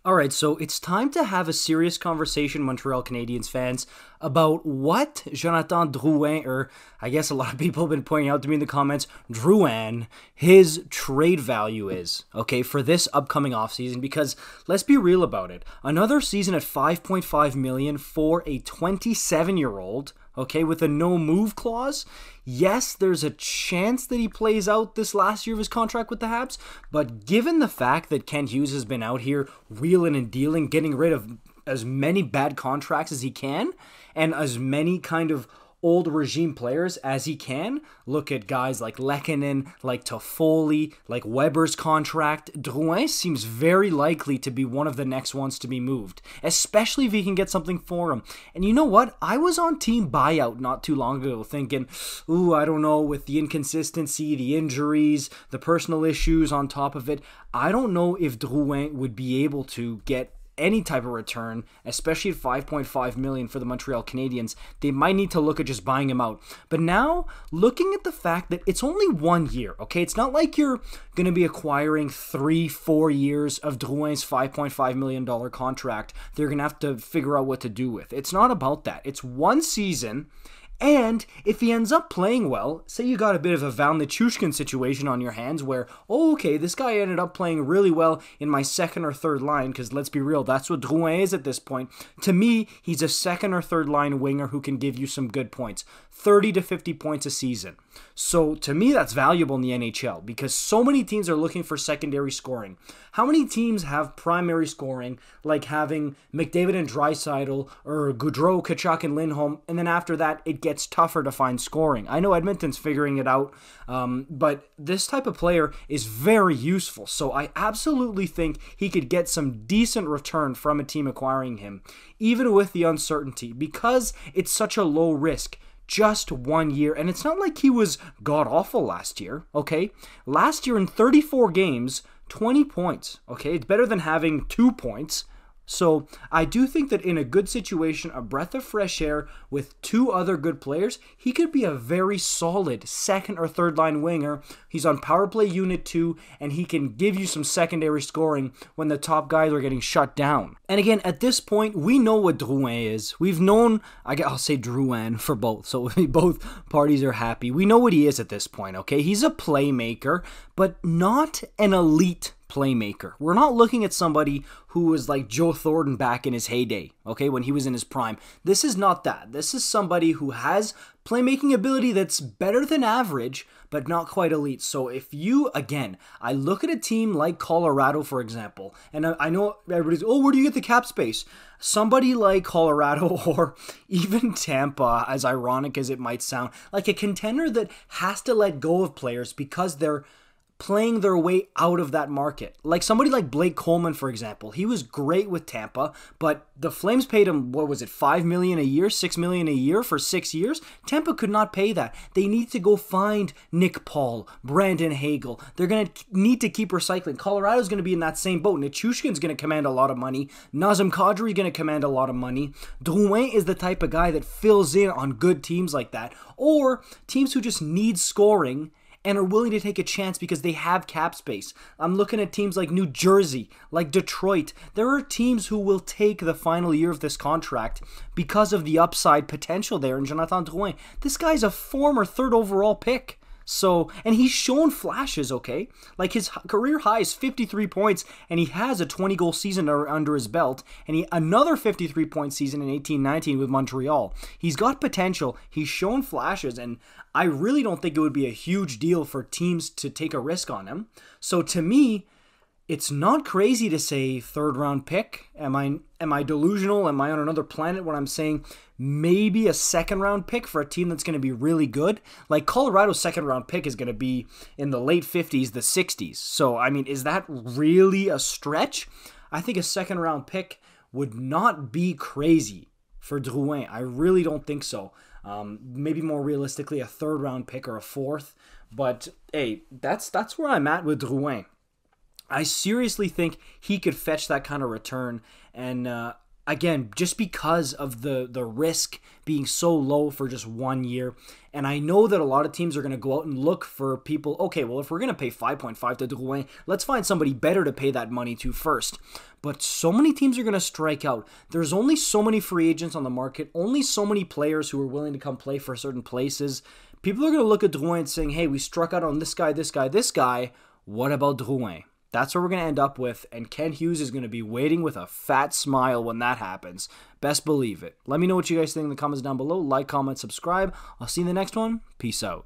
All right, so it's time to have a serious conversation, Montreal Canadiens fans, about what Jonathan Drouin, or I guess a lot of people have been pointing out to me in the comments, Drouin, his trade value is, okay, for this upcoming offseason, because let's be real about it. Another season at $5.5 million for a 27-year-old, okay, with a no-move clause. Yes, there's a chance that he plays out this last year of his contract with the Habs, but given the fact that Kent Hughes has been out here wheeling and dealing, getting rid of as many bad contracts as he can, and as many kind of old regime players as he can. Look at guys like Lehkonen, like Toffoli, like Weber's contract. Drouin seems very likely to be one of the next ones to be moved, especially if he can get something for him. And you know what? I was on team buyout not too long ago thinking, ooh, I don't know, with the inconsistency, the injuries, the personal issues on top of it, I don't know if Drouin would be able to get any type of return, especially at $5.5 million for the Montreal Canadiens. They might need to look at just buying him out. But now, looking at the fact that it's only 1 year, okay? It's not like you're going to be acquiring 3-4 years of Drouin's $5.5 million contract they're going to have to figure out what to do with. It's not about that. It's one season. And if he ends up playing well, say you got a bit of a Val Nichushkin situation on your hands where, oh, okay, this guy ended up playing really well in my second or third line, because let's be real, that's what Drouin is at this point. To me, he's a second or third line winger who can give you some good points, 30 to 50 points a season. So to me, that's valuable in the NHL because so many teams are looking for secondary scoring. How many teams have primary scoring, like having McDavid and Draisaitl or Gaudreau, Tkachuk, and Lindholm, and then after that, it gets tougher to find scoring. I know Edmonton's figuring it out, but this type of player is very useful. So I absolutely think he could get some decent return from a team acquiring him, even with the uncertainty, because it's such a low risk. Just 1 year, and it's not like he was god-awful last year, okay? Last year in 34 games, 20 points, okay? It's better than having 2 points. So I do think that in a good situation, a breath of fresh air with 2 other good players, he could be a very solid second or third line winger. He's on power play unit 2, and he can give you some secondary scoring when the top guys are getting shut down. And again, at this point, we know what Drouin is. We've known, I'll say Drouin for both, so both parties are happy. We know what he is at this point, okay? He's a playmaker, but not an elite playmaker. We're not looking at somebody who was like Joe Thornton back in his heyday, okay, when he was in his prime. This is not that. This is somebody who has playmaking ability that's better than average, but not quite elite. So if you, again, I look at a team like Colorado, for example, and I know everybody's, oh, where do you get the cap space? Somebody like Colorado or even Tampa, as ironic as it might sound, like a contender that has to let go of players because they're playing their way out of that market. Like somebody like Blake Coleman, for example. He was great with Tampa, but the Flames paid him, what was it, $5 million a year, $6 million a year for 6 years? Tampa could not pay that. They need to go find Nick Paul, Brandon Hagel. They're going to need to keep recycling. Colorado's going to be in that same boat. Nichushkin's going to command a lot of money. Nazem Kadri's going to command a lot of money. Drouin is the type of guy that fills in on good teams like that, or teams who just need scoring and are willing to take a chance because they have cap space. I'm looking at teams like New Jersey, like Detroit. There are teams who will take the final year of this contract because of the upside potential there in Jonathan Drouin. This guy's a former 3rd overall pick. So, and he's shown flashes, okay? Like his career high is 53 points, and he has a 20-goal season under his belt, and another 53-point season in 18-19 with Montreal. He's got potential, he's shown flashes, and I really don't think it would be a huge deal for teams to take a risk on him. So to me, it's not crazy to say 3rd-round pick. Am I delusional? Am I on another planet when I'm saying maybe a 2nd-round pick for a team that's going to be really good? Like Colorado's 2nd-round pick is going to be in the late 50s, the 60s. So, I mean, is that really a stretch? I think a 2nd-round pick would not be crazy for Drouin. I really don't think so. Maybe more realistically, a 3rd-round pick or a 4th. But, hey, that's where I'm at with Drouin. I seriously think he could fetch that kind of return, and Again, just because of the risk being so low for just 1 year. And I know that a lot of teams are going to go out and look for people. Okay, well, if we're going to pay 5.5 to Drouin, let's find somebody better to pay that money to first. But so many teams are going to strike out. There's only so many free agents on the market, only so many players who are willing to come play for certain places. People are going to look at Drouin and saying, hey, we struck out on this guy, this guy, this guy. What about Drouin? That's what we're going to end up with, and Ken Hughes is going to be waiting with a fat smile when that happens. Best believe it. Let me know what you guys think in the comments down below. Like, comment, subscribe. I'll see you in the next one. Peace out.